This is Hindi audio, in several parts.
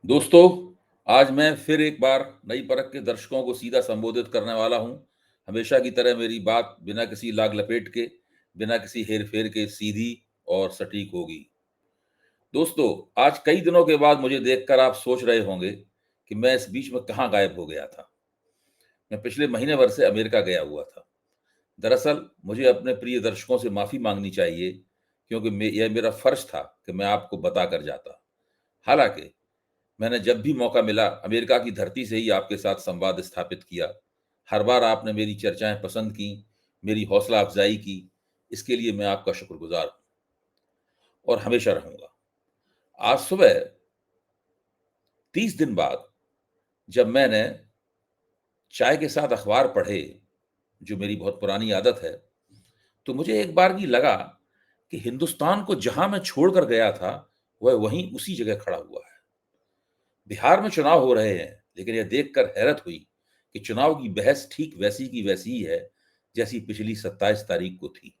दोस्तों, आज मैं फिर एक बार नई परख के दर्शकों को सीधा संबोधित करने वाला हूं। हमेशा की तरह मेरी बात बिना किसी लाग लपेट के, बिना किसी हेर-फेर के सीधी और सटीक होगी। दोस्तों, आज कई दिनों के बाद मुझे देखकर आप सोच रहे होंगे कि मैं इस बीच में कहाँ गायब हो गया था। मैं पिछले महीने भर से अमेरिका गया हुआ था। दरअसल मुझे अपने प्रिय दर्शकों से माफ़ी माँगनी चाहिए क्योंकि यह मेरा फर्ज था कि मैं आपको बता कर जाता। हालाँकि मैंने जब भी मौका मिला अमेरिका की धरती से ही आपके साथ संवाद स्थापित किया। हर बार आपने मेरी चर्चाएँ पसंद की, मेरी हौसला अफ़ज़ाई की। इसके लिए मैं आपका शुक्रगुज़ार हूँ और हमेशा रहूँगा। आज सुबह 30 दिन बाद जब मैंने चाय के साथ अख़बार पढ़े, जो मेरी बहुत पुरानी आदत है, तो मुझे एक बार की लगा कि हिंदुस्तान को जहाँ मैं छोड़कर गया था, वह वहीं उसी जगह खड़ा हुआ है। बिहार में चुनाव हो रहे हैं, लेकिन यह देखकर हैरत हुई कि चुनाव की बहस ठीक वैसी की वैसी ही है, जैसी पिछली 27 तारीख को थी।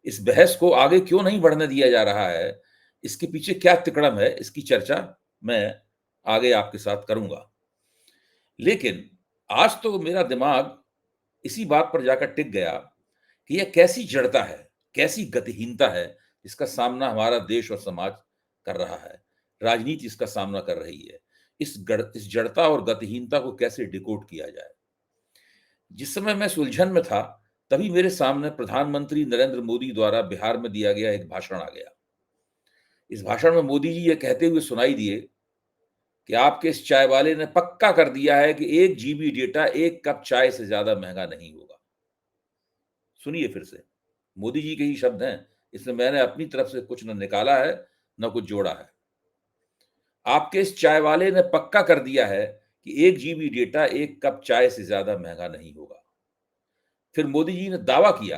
इस बहस को आगे क्यों नहीं बढ़ने दिया जा रहा है, इसके पीछे क्या तिकड़म है, इसकी चर्चा मैं आगे आपके साथ करूँगा। लेकिन आज तो मेरा दिमाग इसी बात पर जाकर टिक गया कि यह कैसी जड़ता है, कैसी गतिहीनता है, जिसका सामना हमारा देश और समाज कर रहा है। राजनीति इसका सामना कर रही है। इस जड़ता और गतिहीनता को कैसे डिकोड किया जाए? जिस समय मैं इस उलझन में था, तभी मेरे सामने प्रधानमंत्री नरेंद्र मोदी द्वारा बिहार में दिया गया एक भाषण आ गया। इस भाषण में मोदी जी ये कहते हुए सुनाई दिए कि आपके इस चाय वाले ने पक्का कर दिया है कि 1 जीबी डेटा 1 कप चाय से ज़्यादा महँगा नहीं होगा। सुनिए फिर से, मोदी जी के ही शब्द हैं, इसमें मैंने अपनी तरफ से कुछ न निकाला है, न कुछ जोड़ा है। आपके इस चाय वाले ने पक्का कर दिया है कि 1 जीबी डेटा 1 कप चाय से ज़्यादा महँगा नहीं होगा। फिर मोदी जी ने दावा किया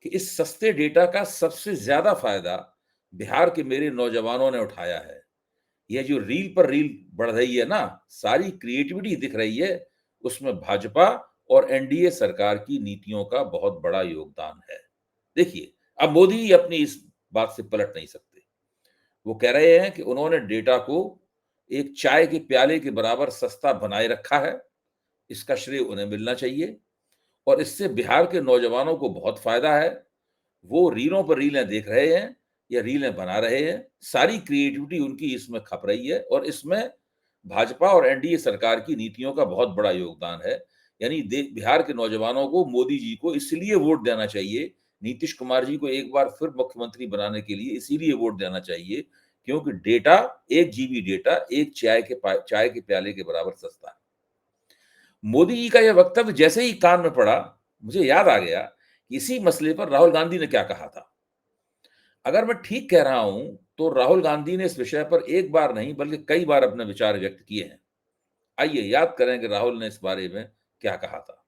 कि इस सस्ते डेटा का सबसे ज़्यादा फ़ायदा बिहार के मेरे नौजवानों ने उठाया है। यह जो रील पर रील बढ़ रही है ना, सारी क्रिएटिविटी दिख रही है, उसमें भाजपा और एनडीए सरकार की नीतियों का बहुत बड़ा योगदान है। देखिए, अब मोदी जी अपनी इस बात से पलट नहीं सकते। वो कह रहे हैं कि उन्होंने डेटा को एक चाय के प्याले के बराबर सस्ता बनाए रखा है, इसका श्रेय उन्हें मिलना चाहिए और इससे बिहार के नौजवानों को बहुत फ़ायदा है। वो रीलों पर रीलें देख रहे हैं या रीलें बना रहे हैं, सारी क्रिएटिविटी उनकी इसमें खप रही है और इसमें भाजपा और एनडीए सरकार की नीतियों का बहुत बड़ा योगदान है। यानी दे बिहार के नौजवानों को मोदी जी को इसलिए वोट देना चाहिए, नीतीश कुमार जी को एक बार फिर मुख्यमंत्री बनाने के लिए इसीलिए वोट देना चाहिए, क्योंकि डेटा 1 जीबी डेटा एक चाय के प्याले के बराबर सस्ता है। मोदी जी का यह वक्तव्य जैसे ही कान में पड़ा, मुझे याद आ गया कि इसी मसले पर राहुल गांधी ने क्या कहा था। अगर मैं ठीक कह रहा हूं, तो राहुल गांधी ने इस विषय पर एक बार नहीं बल्कि कई बार अपने विचार व्यक्त किए हैं। आइए याद करें कि राहुल ने इस बारे में क्या कहा था।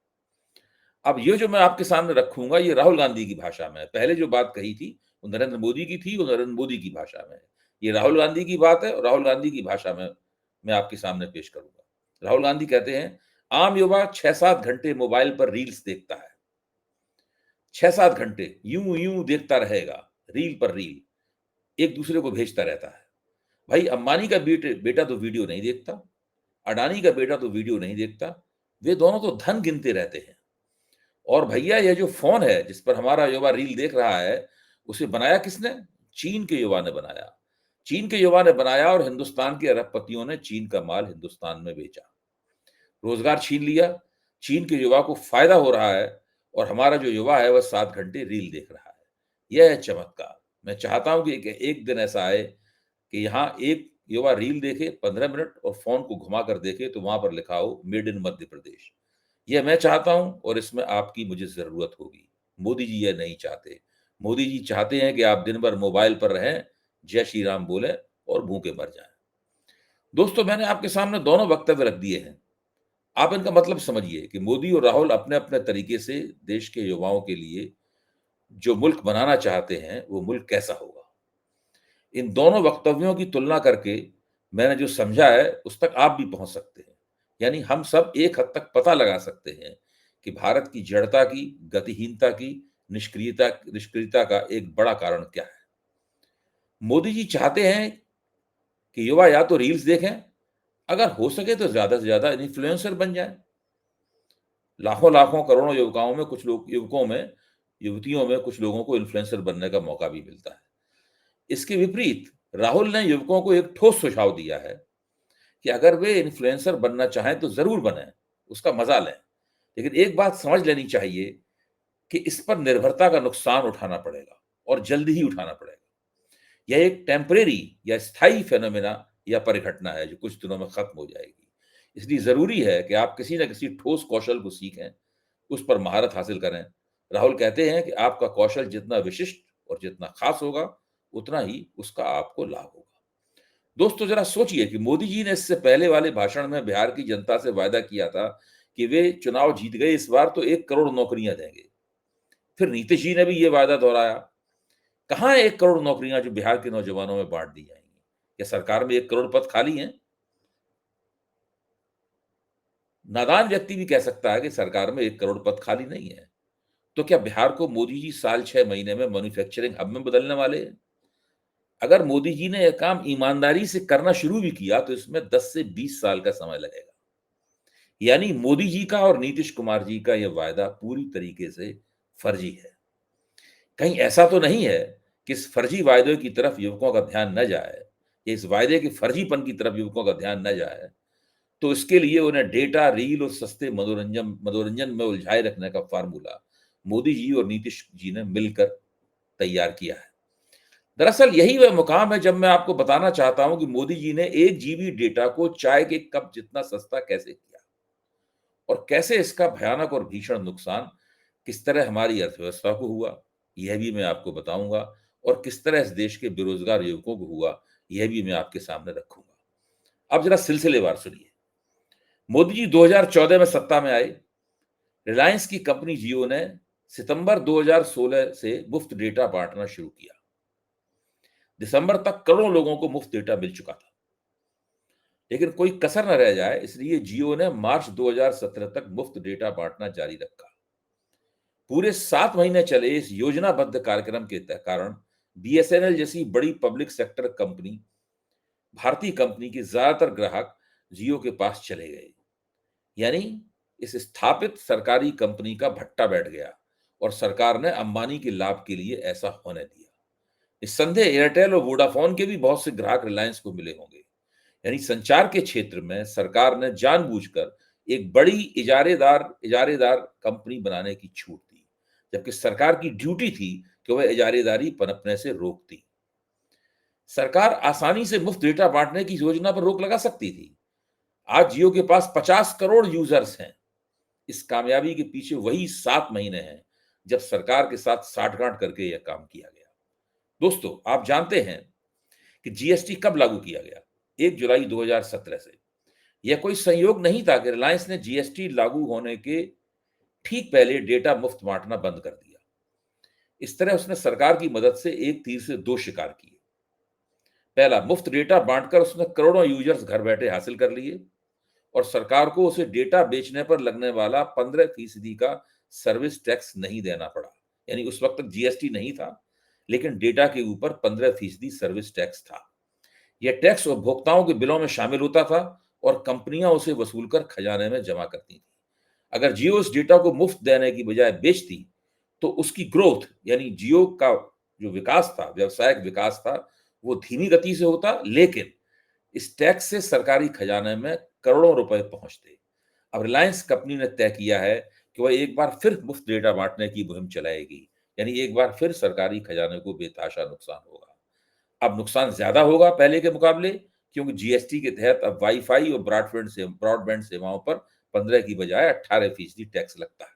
अब ये जो मैं आपके सामने रखूंगा, ये राहुल गांधी की भाषा में है। पहले जो बात कही थी, वो नरेंद्र मोदी की थी, वो नरेंद्र मोदी की भाषा में है। ये राहुल गांधी की बात है और राहुल गांधी की भाषा में मैं आपके सामने पेश करूंगा। राहुल गांधी कहते हैं, आम युवा 6-7 घंटे मोबाइल पर रील्स देखता है। 6-7 घंटे यूं यूं देखता रहेगा, रील पर रील, एक दूसरे को भेजता रहता है। भाई, अंबानी का बेटा तो वीडियो नहीं देखता, अडानी का बेटा तो वीडियो नहीं देखता, वे दोनों तो धन गिनते रहते हैं। और भैया, ये जो फ़ोन है, जिस पर हमारा युवा रील देख रहा है, उसे बनाया किसने? चीन के युवा ने बनाया। चीन के युवा ने बनाया और हिंदुस्तान के अरबपतियों ने चीन का माल हिंदुस्तान में बेचा। रोज़गार छीन लिया, चीन के युवा को फ़ायदा हो रहा है और हमारा जो युवा है, वह 7 घंटे रील देख रहा है। यह है चमत्कार। मैं चाहता हूँ कि एक दिन ऐसा आए कि यहाँ एक युवा रील देखे 15 मिनट और फ़ोन को घुमाकर देखे, तो वहाँ पर लिखा हो, मेड इन मध्य प्रदेश। यह मैं चाहता हूँ और इसमें आपकी मुझे ज़रूरत होगी। मोदी जी यह नहीं चाहते। मोदी जी चाहते हैं कि आप दिन भर मोबाइल पर रहें, जय श्री राम बोलें और भूखे मर जाएँ। दोस्तों, मैंने आपके सामने दोनों वक्तव्य रख दिए हैं। आप इनका मतलब समझिए कि मोदी और राहुल अपने-अपने तरीके से देश के युवाओं के लिए जो मुल्क बनाना चाहते हैं, वो मुल्क कैसा होगा। इन दोनों वक्तव्यों की तुलना करके मैंने जो समझा है, उस तक आप भी पहुँच सकते हैं। यानी हम सब एक हद तक पता लगा सकते हैं कि भारत की जड़ता की, गतिहीनता की, निष्क्रियता का एक बड़ा कारण क्या है। मोदी जी चाहते हैं कि युवा या तो रील्स देखें, अगर हो सके तो ज़्यादा से ज़्यादा इन्फ्लुएंसर बन जाएँ। लाखों-लाखों, करोड़ों युवकाओं में कुछ लोग युवकों में युवतियों में कुछ लोगों को इन्फ्लुएंसर बनने का मौका भी मिलता है। इसके विपरीत राहुल ने युवकों को एक ठोस सुझाव दिया है कि अगर वे इन्फ्लुएंसर बनना चाहें तो ज़रूर बनें, उसका मज़ा लें। लेकिन एक बात समझ लेनी चाहिए कि इस पर निर्भरता का नुकसान उठाना पड़ेगा और जल्दी ही उठाना पड़ेगा। यह एक टेम्परेरी या स्थायी फिनोमेना या परिघटना है जो कुछ दिनों में खत्म हो जाएगी। इसलिए ज़रूरी है कि आप किसी न किसी ठोस कौशल को सीखें, उस पर महारत हासिल करें। राहुल कहते हैं कि आपका कौशल जितना विशिष्ट और जितना खास होगा, उतना ही उसका आपको लाभ होगा। दोस्तों, ज़रा सोचिए कि मोदी जी ने इससे पहले वाले भाषण में बिहार की जनता से वायदा किया था कि वे चुनाव जीत गए इस बार तो 1 करोड़ नौकरियां देंगे। फिर नीतीश जी ने भी ये वादा दोहराया। कहाँ है 1 करोड़ नौकरियां जो बिहार के नौजवानों में बांट दी जाएंगी? क्या सरकार में 1 करोड़ पद खाली हैं? नादान व्यक्ति भी कह सकता है कि सरकार में 1 करोड़ पद खाली नहीं है। तो क्या बिहार को मोदी जी साल 6 महीने में मैन्युफैक्चरिंग हब में बदलने वाले हैं? अगर मोदी जी ने यह काम ईमानदारी से करना शुरू भी किया तो इसमें 10 से 20 साल का समय लगेगा। यानी मोदी जी का और नीतीश कुमार जी का यह वायदा पूरी तरीके से फर्जी है। कहीं ऐसा तो नहीं है कि इस फर्जी वायदे की तरफ युवकों का ध्यान न जाए, या इस वायदे के फर्जीपन की तरफ युवकों का ध्यान न जाए, तो इसके लिए उन्हें डेटा, रील और सस्ते मनोरंजन मनोरंजन में उलझाए रखने का फार्मूला मोदी जी और नीतीश जी ने मिलकर तैयार किया है। दरअसल यही वह मुकाम है जब मैं आपको बताना चाहता हूं कि मोदी जी ने 1 जीबी डेटा को चाय के कप जितना सस्ता कैसे किया और कैसे इसका भयानक और भीषण नुकसान किस तरह हमारी अर्थव्यवस्था को हुआ, यह भी मैं आपको बताऊंगा, और किस तरह इस देश के बेरोजगार युवकों को हुआ, यह भी मैं आपके सामने रखूंगा। अब जरा सिलसिलेवार सुनिए। मोदी जी 2014 में सत्ता में आए। रिलायंस की कंपनी जियो ने सितंबर 2016 से मुफ्त डेटा बांटना शुरू किया। दिसंबर तक करोड़ों लोगों को मुफ्त डेटा मिल चुका था। लेकिन कोई कसर न रह जाए इसलिए जियो ने मार्च 2017 तक मुफ्त डेटा बांटना जारी रखा। पूरे 7 महीने चले इस योजनाबद्ध कार्यक्रम के कारण बीएसएनएल जैसी बड़ी पब्लिक सेक्टर कंपनी, भारतीय कंपनी के ज्यादातर ग्राहक जियो के पास चले गए। यानी इस स्थापित सरकारी कंपनी का भट्टा बैठ गया और सरकार ने अंबानी के लाभ के लिए ऐसा होने दिया। निस्संदेह एयरटेल और वोडाफोन के भी बहुत से ग्राहक रिलायंस को मिले होंगे। यानी संचार के क्षेत्र में सरकार ने जानबूझकर एक बड़ी इजारेदार इजारेदार कंपनी बनाने की छूट दी, जबकि सरकार की ड्यूटी थी कि वह इजारेदारी पनपने से रोकती। सरकार आसानी से मुफ्त डेटा बांटने की योजना पर रोक लगा सकती थी। आज जियो के पास 50 करोड़ यूजर्स हैं। इस कामयाबी के पीछे वही 7 महीने हैं जब सरकार के साथ साठगांठ करके यह काम किया गया। दोस्तों, आप जानते हैं कि जीएसटी कब लागू किया गया? 1 जुलाई 2017 से। यह कोई संयोग नहीं था कि रिलायंस ने जीएसटी लागू होने के ठीक पहले डेटा मुफ्त बांटना बंद कर दिया। इस तरह उसने सरकार की मदद से एक तीर से 2 शिकार किए। पहला, मुफ्त डेटा बांटकर उसने करोड़ों यूजर्स घर बैठे हासिल कर लिए और सरकार को उसे डेटा बेचने पर लगने वाला 15% का सर्विस टैक्स नहीं देना पड़ा। यानी उस वक्त तक जीएसटी नहीं था, लेकिन डेटा के ऊपर 15% सर्विस टैक्स था। यह टैक्स उपभोक्ताओं के बिलों में शामिल होता था और कंपनियां उसे वसूलकर खजाने में जमा करती थी। अगर जियो इस डेटा को मुफ्त देने की बजाय बेचती, तो उसकी ग्रोथ यानी जियो का जो विकास था, व्यावसायिक विकास था, वो धीमी गति से होता, लेकिन इस टैक्स से सरकारी खजाने में करोड़ों रुपए पहुंचते। अब रिलायंस कंपनी ने तय किया है कि वह एक बार फिर मुफ्त डेटा बांटने की मुहिम चलाएगी। यानी एक बार फिर सरकारी खजाने को बेतहाशा नुकसान होगा। अब नुकसान ज्यादा होगा पहले के मुकाबले, क्योंकि जीएसटी के तहत अब वाईफाई और ब्रॉडबैंड सेवाओं पर 15 की बजाय 18% टैक्स लगता है।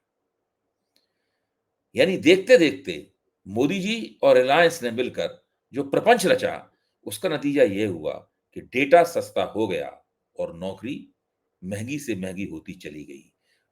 यानी देखते देखते मोदी जी और रिलायंस ने मिलकर जो प्रपंच रचा, उसका नतीजा यह हुआ कि डेटा सस्ता हो गया और नौकरी महंगी से महंगी होती चली गई।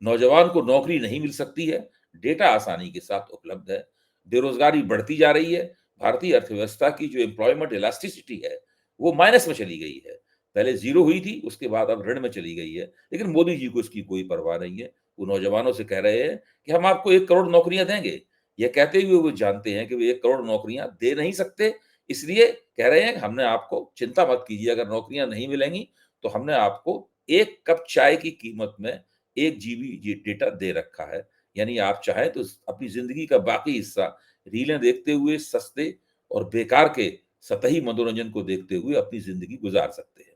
नौजवान को नौकरी नहीं मिल सकती है, डेटा आसानी के साथ उपलब्ध है, बेरोजगारी बढ़ती जा रही है, भारतीय अर्थव्यवस्था की जो एम्प्लॉयमेंट इलास्टिसिटी है वो माइनस में चली गई है। पहले जीरो हुई थी, उसके बाद अब ऋण में चली गई है, लेकिन मोदी जी को इसकी कोई परवाह नहीं है। वो नौजवानों से कह रहे हैं कि हम आपको 1 करोड़ नौकरियां देंगे। यह कहते हुए वो जानते हैं कि वो 1 करोड़ नौकरियां दे नहीं सकते, इसलिए कह रहे हैं कि हमने आपको चिंता मत कीजिए, अगर नौकरियाँ नहीं मिलेंगी, तो हमने आपको 1 कप चाय की कीमत में 1 जीबी ये डेटा दे रखा है। यानी आप चाहें तो अपनी ज़िंदगी का बाकी हिस्सा रीलें देखते हुए सस्ते और बेकार के सतही मनोरंजन को देखते हुए अपनी ज़िंदगी गुज़ार सकते हैं।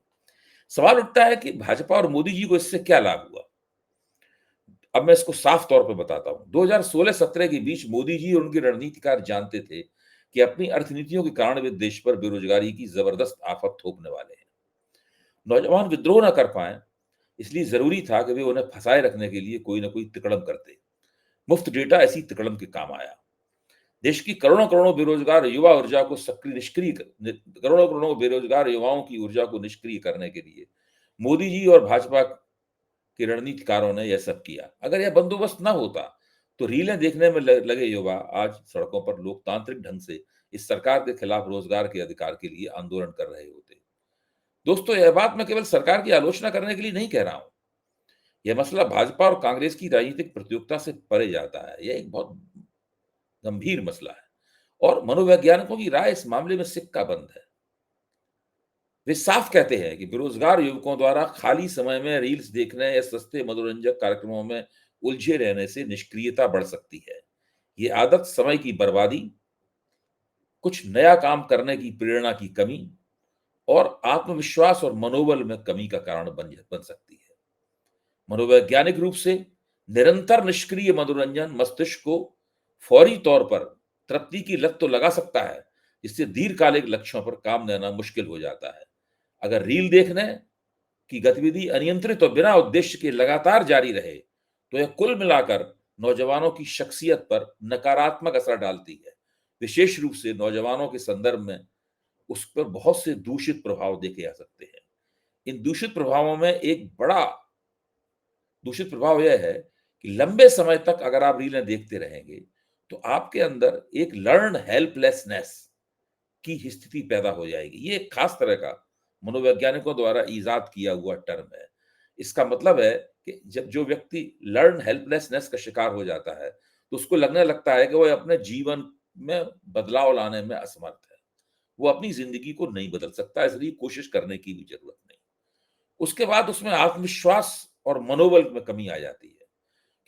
सवाल उठता है कि भाजपा और मोदी जी को इससे क्या लाभ हुआ? अब मैं इसको साफ तौर पे बताता हूँ। 2016-17 के बीच मोदी जी और उनके रणनीतिकार जानते थे कि अपनी अर्थनीतियों के कारण वे देश पर बेरोजगारी की जबरदस्त आफत थोपने वाले हैं। नौजवान विद्रोह ना कर पाएं, इसलिए जरूरी था कि वे उन्हें फंसाए रखने के लिए कोई ना कोई तिकड़म करते। मुफ्त डेटा ऐसी तिकड़म के काम आया। देश की करोड़ों करोड़ों बेरोजगार युवा ऊर्जा को सक्रिय निष्क्रिय करोड़ों करोड़ों बेरोजगार युवाओं की ऊर्जा को निष्क्रिय करने के लिए मोदी जी और भाजपा के रणनीतिकारों ने यह सब किया। अगर यह बंदोबस्त ना होता, तो रीलें देखने में लगे युवा आज सड़कों पर लोकतांत्रिक ढंग से इस सरकार के खिलाफ रोजगार के अधिकार के लिए आंदोलन कर रहे होते। दोस्तों, यह बात मैं केवल सरकार की आलोचना करने के लिए नहीं कह रहा हूं। यह मसला भाजपा और कांग्रेस की राजनीतिक प्रतियोगिता से परे जाता है। यह एक बहुत गंभीर मसला है और मनोवैज्ञानिकों की राय इस मामले में सिक्का बंद है। वे साफ कहते हैं कि बेरोजगार युवकों द्वारा खाली समय में रील्स देखने या सस्ते मनोरंजक कार्यक्रमों में उलझे रहने से निष्क्रियता बढ़ सकती है। ये आदत समय की बर्बादी, कुछ नया काम करने की प्रेरणा की कमी और आत्मविश्वास और मनोबल में कमी का कारण बन सकती है। मनोवैज्ञानिक रूप से निरंतर निष्क्रिय मनोरंजन मस्तिष्क को फौरी तौर पर तृप्ति की लत तो लगा सकता है, जिससे दीर्घकालिक लक्ष्यों पर काम लेना मुश्किल हो जाता है। अगर रील देखने की गतिविधि अनियंत्रित और बिना उद्देश्य के लगातार जारी रहे, तो यह कुल मिलाकर नौजवानों की शख्सियत पर नकारात्मक असर डालती है। विशेष रूप से नौजवानों के संदर्भ में उस पर बहुत से दूषित प्रभाव देखे जा सकते हैं। इन दूषित प्रभावों में एक बड़ा दूषित प्रभाव यह है कि लंबे समय तक अगर आप रीलें देखते रहेंगे, तो आपके अंदर एक लर्न हेल्पलेसनेस की स्थिति पैदा हो जाएगी। ये एक खास तरह का मनोवैज्ञानिकों द्वारा इजाद किया हुआ टर्म है। इसका मतलब है कि जब जो व्यक्ति लर्न हेल्पलेसनेस का शिकार हो जाता है, तो उसको लगने लगता है कि वो अपने जीवन में बदलाव लाने में असमर्थ है। वो अपनी ज़िंदगी को नहीं बदल सकता, इसलिए कोशिश करने की भी ज़रूरत नहीं। उसके बाद उसमें आत्मविश्वास और मनोबल में कमी आ जाती है,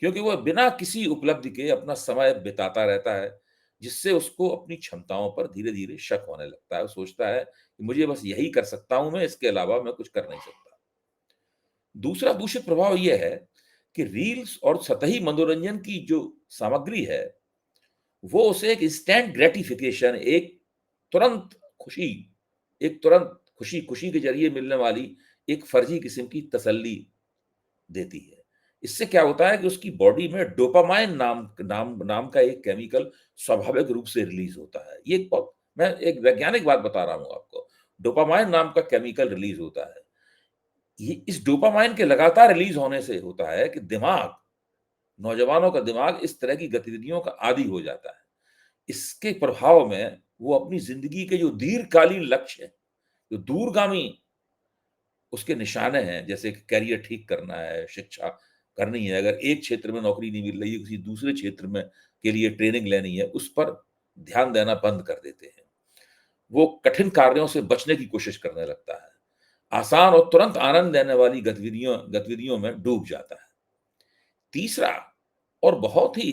क्योंकि वह बिना किसी उपलब्धि के अपना समय बिताता रहता है, जिससे उसको अपनी क्षमताओं पर धीरे-धीरे शक होने लगता है। वो सोचता है कि मुझे बस यही कर सकता हूँ मैं, इसके अलावा मैं कुछ कर नहीं सकता। दूसरा दूषित प्रभाव ये है कि रील्स और सतही मनोरंजन की जो सामग्री है, वो उसे एक इंस्टेंट ग्रेटिफिकेशन, तुरंत खुशी तुरंत खुशी के ज़रिए मिलने वाली एक फर्जी किस्म की तसल्ली देती है। इससे क्या होता है कि उसकी बॉडी में डोपामाइन नाम नाम नाम का एक केमिकल स्वाभाविक रूप से रिलीज़ होता है। ये एक बहुत मैं एक वैज्ञानिक बात बता रहा हूँ आपको। डोपामाइन नाम का केमिकल रिलीज़ होता है। ये इस डोपामाइन के लगातार रिलीज़ होने से होता है कि नौजवानों का दिमाग इस तरह की गतिविधियों का आदी हो जाता है। इसके प्रभाव में वो अपनी ज़िंदगी के जो दीर्घकालीन लक्ष्य हैं, जो दूरगामी उसके निशाने हैं, जैसे कि करियर ठीक करना है, शिक्षा करनी है, अगर एक क्षेत्र में नौकरी नहीं मिल रही है, किसी दूसरे क्षेत्र में के लिए ट्रेनिंग लेनी है, उस पर ध्यान देना बंद कर देते हैं। वो कठिन कार्यों से बचने की कोशिश करने लगता है। आसान और तुरंत आनंद देने वाली गतिविधियों में डूब जाता है। तीसरा और बहुत ही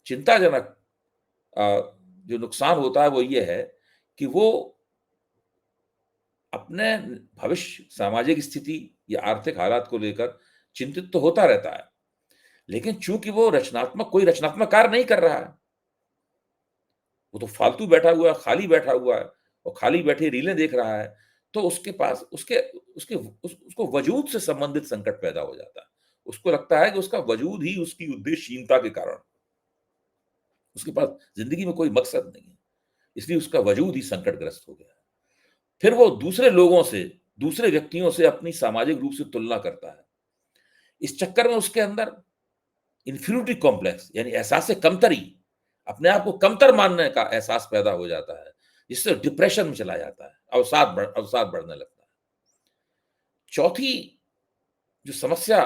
चिंताजनक अ, जो नुकसान होता है वो ये है कि वो अपने भविष्य, सामाजिक स्थिति या आर्थिक हालात को लेकर चिंतित तो होता रहता है, लेकिन चूँकि वो कोई रचनात्मक कार्य नहीं कर रहा है, वो तो फालतू बैठा हुआ है, खाली बैठा हुआ है और खाली बैठे रीलें देख रहा है, तो उसके पास उसके उसके उसको वजूद से संबंधित संकट पैदा हो जाता है। उसको लगता है कि उसका वजूद ही उसकी उद्देश्यहीनता के कारण, उसके पास ज़िंदगी में कोई मकसद नहीं है, इसलिए उसका वजूद ही संकटग्रस्त हो गया है। फिर वो दूसरे व्यक्तियों से अपनी सामाजिक रूप से तुलना करता है। इस चक्कर में उसके अंदर इन्फीरियरिटी कॉम्प्लेक्स यानी एहसास कमतरी, अपने आप को कमतर मानने का एहसास पैदा हो जाता है, जिससे डिप्रेशन में चला जाता है, अवसाद बढ़ने लगता है। चौथी जो समस्या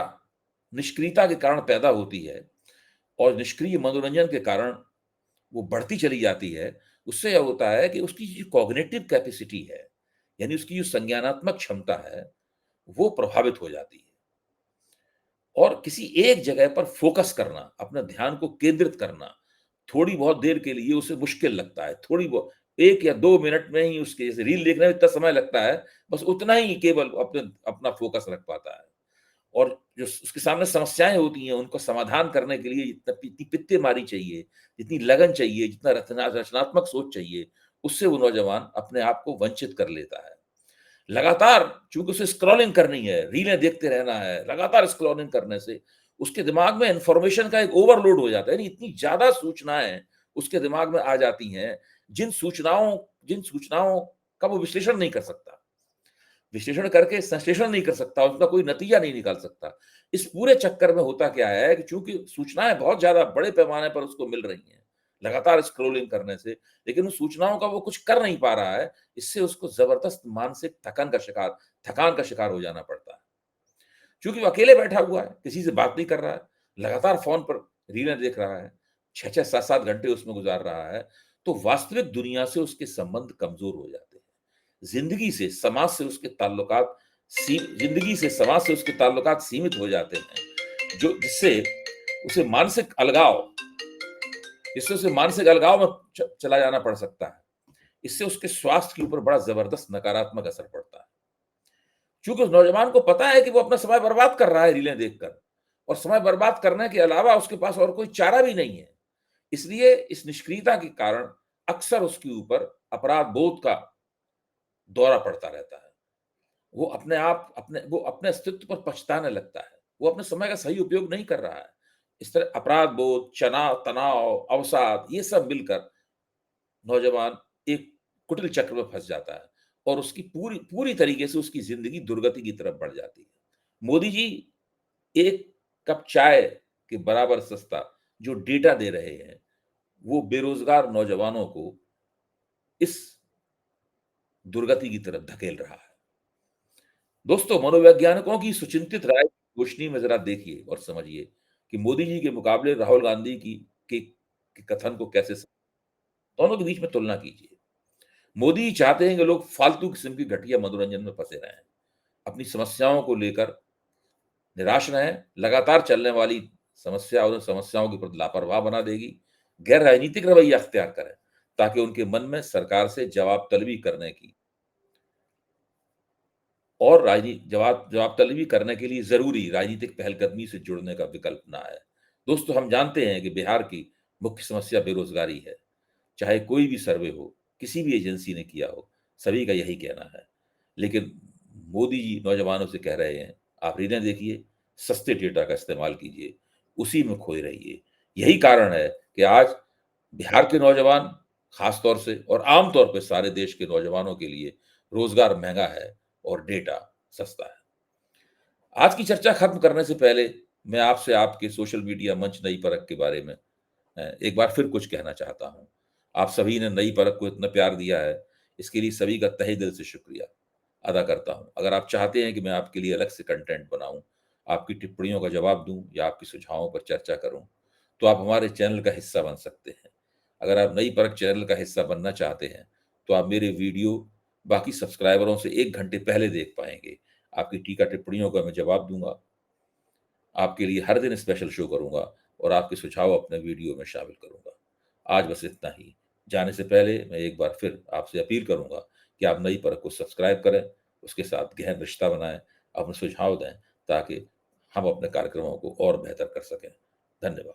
निष्क्रियता के कारण पैदा होती है और निष्क्रिय मनोरंजन के कारण वो बढ़ती चली जाती है, उससे क्या होता है कि उसकी जो कॉग्निटिव कैपेसिटी है, यानी उसकी जो संज्ञानात्मक क्षमता है, वो प्रभावित हो जाती है। और किसी एक जगह पर फ़ोकस करना, अपने ध्यान को केंद्रित करना, थोड़ी बहुत देर के लिए उसे मुश्किल लगता है। थोड़ी बहु 1 या 2 मिनट में ही उसके जैसे रील देखने में इतना समय लगता है, बस उतना ही केवल अपना फ़ोकस रख पाता है। और जो उसके सामने समस्याएँ होती हैं, उनको समाधान करने के लिए जितनी पित्तेमारी चाहिए, जितनी लगन चाहिए, जितना रचनात्मक सोच चाहिए, उससे वो नौजवान अपने आप को वंचित कर लेता है। लगातार चूँकि उसे स्क्रॉलिंग करनी है, रीलें देखते रहना है, लगातार स्क्रॉलिंग करने से उसके दिमाग में इन्फॉर्मेशन का एक ओवरलोड हो जाता है। यानी इतनी ज़्यादा सूचनाएँ उसके दिमाग में आ जाती हैं, जिन सूचनाओं का वो विश्लेषण नहीं कर सकता। विश्लेषण करके संश्लेषण नहीं कर सकता, उसका कोई नतीजा नहीं निकाल सकता। इस पूरे चक्कर में होता क्या है कि चूँकि सूचनाएँ बहुत ज़्यादा बड़े पैमाने पर उसको मिल रही हैं, लगातार स्क्रॉलिंग करने से, लेकिन उन सूचनाओं का वो कुछ कर नहीं पा रहा है, इससे उसको ज़बरदस्त मानसिक थकान का शिकार हो जाना पड़ता है। चूँकि वो अकेले बैठा हुआ है, किसी से बात नहीं कर रहा है, लगातार फ़ोन पर रीलें देख रहा है, 6-6 7-7 घंटे उसमें गुज़ार रहा है, तो वास्तविक दुनिया से उसके संबंध कमज़ोर हो जाते हैं। ज़िंदगी से, समाज से उसके ताल्लुकात ज़िंदगी से, समाज से उसके ताल्लुकात सीमित हो जाते हैं, जो उसे मानसिक अलगाव जिससे उसे मानसिक अलगाव में चला जाना पड़ सकता है। इससे उसके स्वास्थ्य के ऊपर बड़ा ज़बरदस्त नकारात्मक असर पड़ता है। चूँकि उस नौजवान को पता है कि वो अपना समय बर्बाद कर रहा है रीलें देखकर और समय बर्बाद करने के अलावा उसके पास और कोई चारा भी नहीं है। इसलिए इस निष्क्रियता के कारण अक्सर उसके ऊपर अपराध बोध का दौरा पड़ता रहता है। वो अपने अस्तित्व पर पछताने लगता है। वो अपने समय का सही उपयोग नहीं कर रहा है। इस तरह अपराध बोध, तनाव, अवसाद ये सब मिलकर नौजवान एक कुटिल चक्र में फँस जाता है और उसकी पूरी पूरी तरीके से उसकी ज़िंदगी दुर्गति की तरफ बढ़ जाती है। मोदी जी 1 कप चाय के बराबर सस्ता जो डेटा दे रहे हैं, वो बेरोज़गार नौजवानों को इस दुर्गति की तरफ धकेल रहा है। दोस्तों, मनोवैज्ञानिकों की सुचिंतित राय की रोशनी में ज़रा देखिए और समझिए कि मोदी जी के मुकाबले राहुल गांधी के कथन को कैसे दोनों के बीच में तुलना कीजिए। मोदी चाहते हैं कि लोग फालतू किस्म की घटिया मनोरंजन में फँसे रहें। अपनी समस्याओं को लेकर निराश रहें, लगातार चलने वाली समस्या उन्हें समस्याओं के प्रति लापरवाह बना देगी। गैर राजनीतिक रवैया अख्तियार करें, ताकि उनके मन में सरकार से जवाब तलबी करने की और जवाब तलबी करने के लिए ज़रूरी राजनीतिक पहलकदमी से जुड़ने का विकल्प ना आए। दोस्तों, हम जानते हैं कि बिहार की मुख्य समस्या बेरोज़गारी है। चाहे कोई भी सर्वे हो, किसी भी एजेंसी ने किया हो, सभी का यही कहना है। लेकिन मोदी जी नौजवानों से कह रहे हैं, आप रीलें देखिए, सस्ते डेटा का इस्तेमाल कीजिए, उसी में खोए रहिए। यही कारण है कि आज बिहार के नौजवान ख़ास तौर से और आम तौर पे सारे देश के नौजवानों के लिए रोज़गार महँगा है और डेटा सस्ता है। आज की चर्चा खत्म करने से पहले मैं आपसे आपके सोशल मीडिया मंच नई परख के बारे में एक बार फिर कुछ कहना चाहता हूँ। आप सभी ने नई परख को इतना प्यार दिया है, इसके लिए सभी का तहे दिल से शुक्रिया अदा करता हूँ। अगर आप चाहते हैं कि मैं आपके लिए अलग से कंटेंट बनाऊँ, आपकी टिप्पणियों का जवाब दूँ या आपके सुझावों पर चर्चा करूँ, तो आप हमारे चैनल का हिस्सा बन सकते हैं। अगर आप नई परख चैनल का हिस्सा बनना चाहते हैं, तो आप मेरे वीडियो बाकी सब्सक्राइबरों से 1 घंटे पहले देख पाएँगे। आपकी टीका टिप्पणियों का मैं जवाब दूँगा। आपके लिए हर दिन स्पेशल शो करूँगा और आपके सुझाव अपने वीडियो में शामिल करूँगा। आज बस इतना ही। जाने से पहले मैं एक बार फिर आपसे अपील करूँगा कि आप नई परख को सब्सक्राइब करें, उसके साथ गहन रिश्ता बनाएँ, अपने सुझाव दें ताकि हम अपने कार्यक्रमों को और बेहतर कर सकें। धन्यवाद।